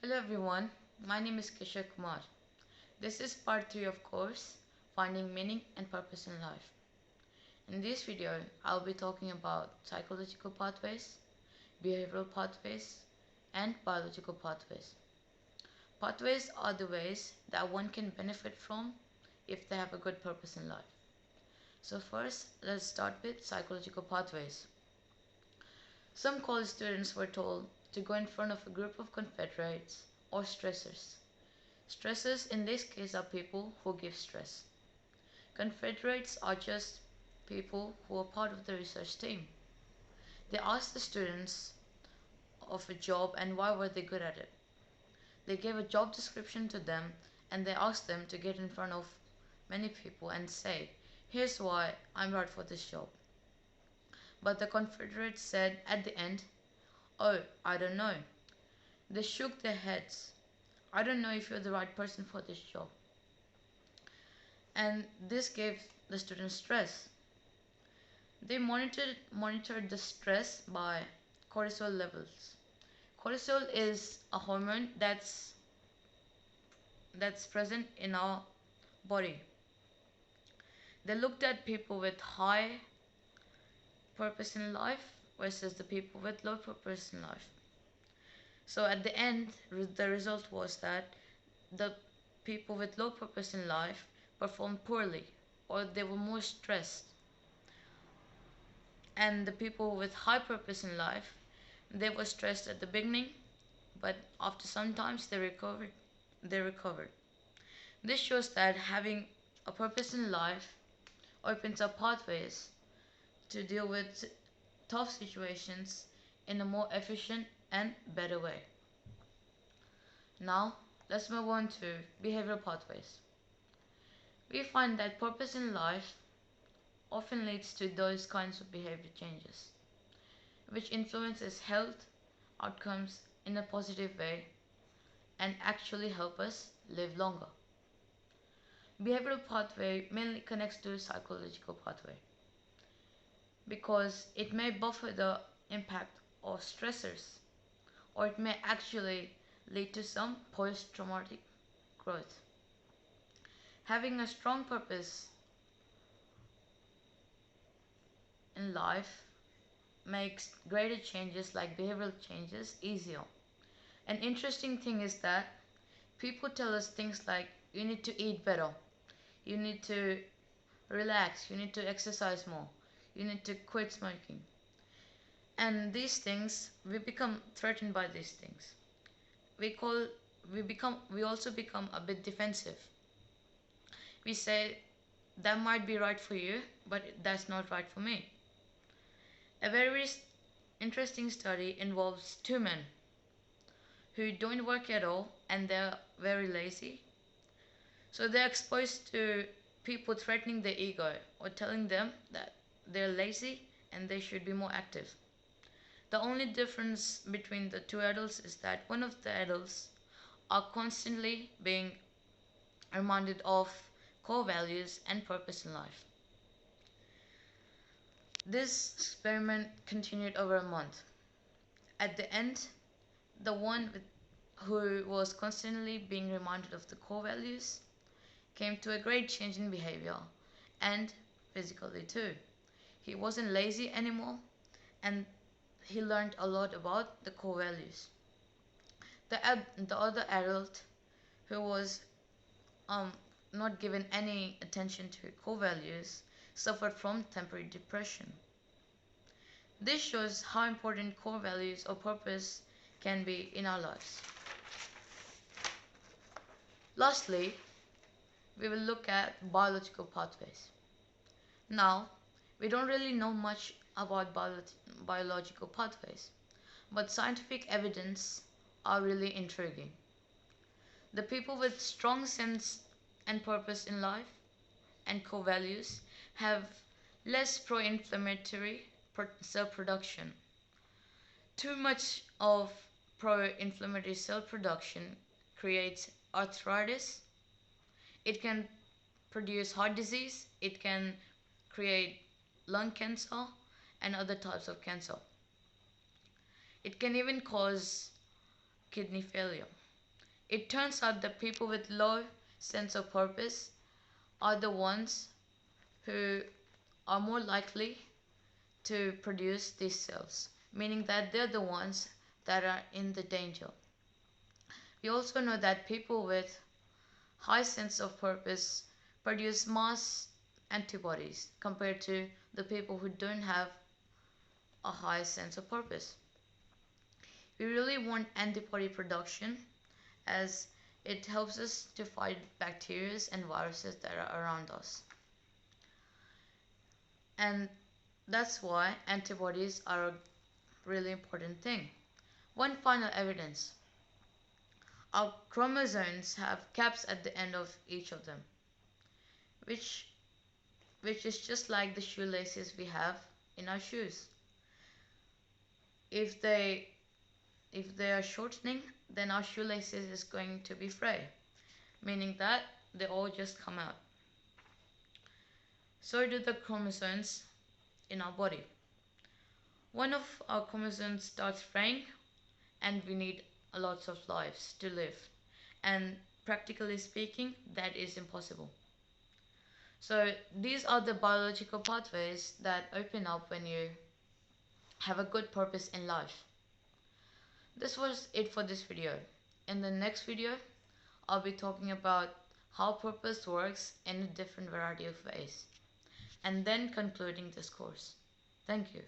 Hello everyone, my name is Kishore Kumar. This is part 3 of course, Finding Meaning and Purpose in Life. In this video, I'll be talking about psychological pathways, behavioral pathways, and biological pathways. Pathways are the ways that one can benefit from if they have a good purpose in life. So first, let's start with psychological pathways. Some college students were told to go in front of a group of Confederates or stressors. Stressors in this case are people who give stress. Confederates are just people who are part of the research team. They asked the students of a job and why were they good at it. They gave a job description to them and they asked them to get in front of many people and say, here's why I'm right for this job. But the Confederates said at the end, oh, I don't know. They shook their heads. I don't know if you're the right person for this job. And this gave the students stress. They monitored the stress by cortisol levels. Cortisol is a hormone that's present in our body. They looked at people with high purpose in life versus the people with low purpose in life. So at the end, the result was that the people with low purpose in life performed poorly or they were more stressed. And the people with high purpose in life, they were stressed at the beginning, but after some times they recovered. This shows that having a purpose in life opens up pathways to deal with tough situations in a more efficient and better way. Now, let's move on to behavioral pathways. We find that purpose in life often leads to those kinds of behavior changes, which influences health outcomes in a positive way and actually help us live longer. Behavioral pathway mainly connects to psychological pathway because it may buffer the impact of stressors or it may actually lead to some post-traumatic growth. Having a strong purpose in life makes greater changes like behavioral changes easier. An interesting thing is that people tell us things like you need to eat better, you need to relax, you need to exercise more, you need to quit smoking. And these things, we become threatened by these things. We call we also become a bit defensive. We say that might be right for you, but that's not right for me. A very interesting study involves two men who don't work at all and they're very lazy. So they're exposed to people threatening their ego or telling them that they're lazy and they should be more active. The only difference between the two adults is that one of the adults are constantly being reminded of core values and purpose in life. This experiment continued over a month. At the end, the one who was constantly being reminded of the core values came to a great change in behavior and physically too. He wasn't lazy anymore and he learned a lot about the core values. The other adult who was um, not given any attention to core values suffered from temporary depression. This shows how important core values or purpose can be in our lives. Lastly, we will look at biological pathways. Now, we don't really know much about biological pathways, but scientific evidence are really intriguing. The people with strong sense and purpose in life and core values have less pro-inflammatory cell production. Too much of pro-inflammatory cell production creates arthritis. It can produce heart disease, it can create lung cancer and other types of cancer. It can even cause kidney failure. It turns out that people with low sense of purpose are the ones who are more likely to produce these cells, meaning that they're the ones that are in the danger. We also know that people with high sense of purpose produce mass antibodies compared to the people who don't have a high sense of purpose. We really want antibody production as it helps us to fight bacteria and viruses that are around us. And that's why antibodies are a really important thing. One final evidence. Our chromosomes have caps at the end of each of them, which is just like the shoelaces we have in our shoes. If they are shortening, then our shoelaces is going to be fray, meaning that they all just come out. So do the chromosomes in our body. One of our chromosomes starts fraying, and we need a lot of lives to live. And practically speaking, that is impossible. So these are the biological pathways that open up when you have a good purpose in life. This was it for this video. In the next video, I'll be talking about how purpose works in a different variety of ways, and then concluding this course. Thank you.